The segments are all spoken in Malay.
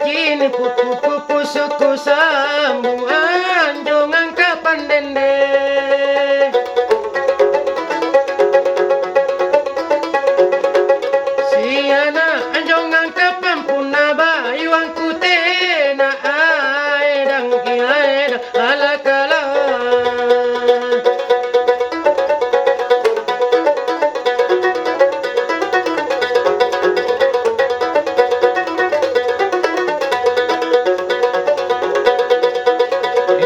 kini pupu-pupu suku sambungan jongang kapan dende. Siana jongang kapan punna bayuang kutena aedang kiaedang alakala.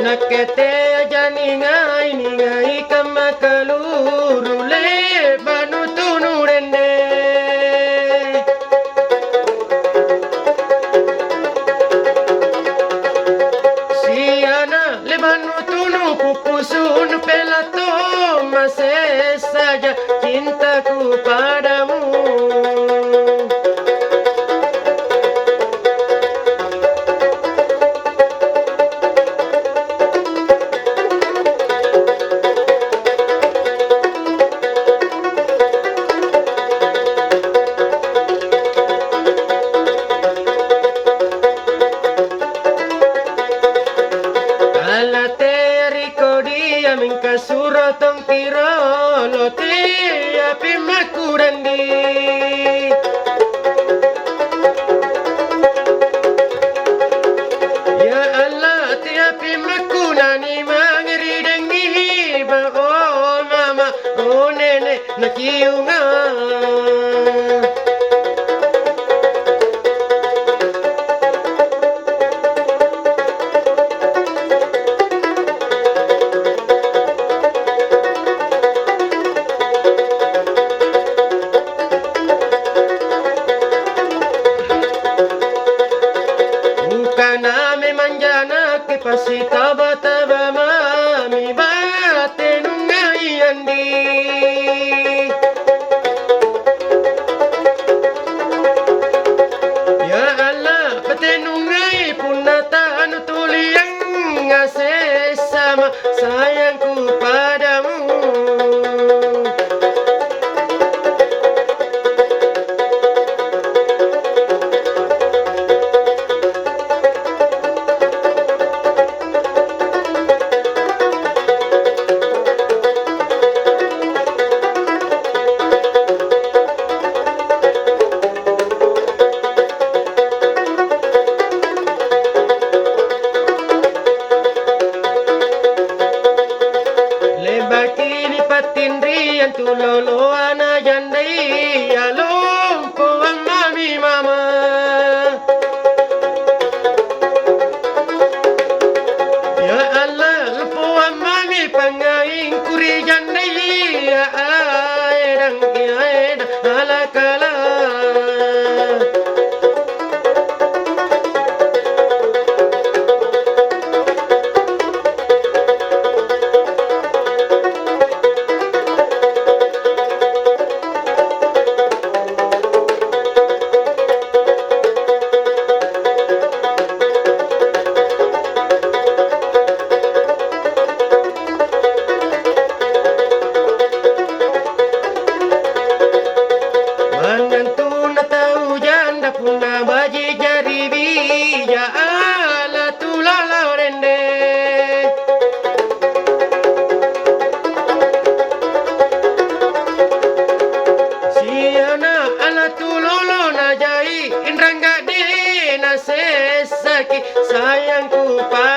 Nakete jani ngai kamakaluru le banu tunurende. Siana le banu tunu pupusun pelato masih saja cintaku padamu. Minka suratong kirolo te api makurandi. Ya Allah te api makunani mangiridengi ba oh mama oh nene nakiunga. Nami manjana ke pasi taba taba mami bate nungai andi. Ya Allah bate nungai punata anu tuliang ngase sama sayangku padamu. Bakini patindrian tulolo ana jandai alom puang mami mama. Ya Allah puang mami pangaing kuri jandai aedang aedang alakala. Puna baji jari bija ala tulala rende. Siana ala tulolo najai inrangga dina sesaki sayangku pa.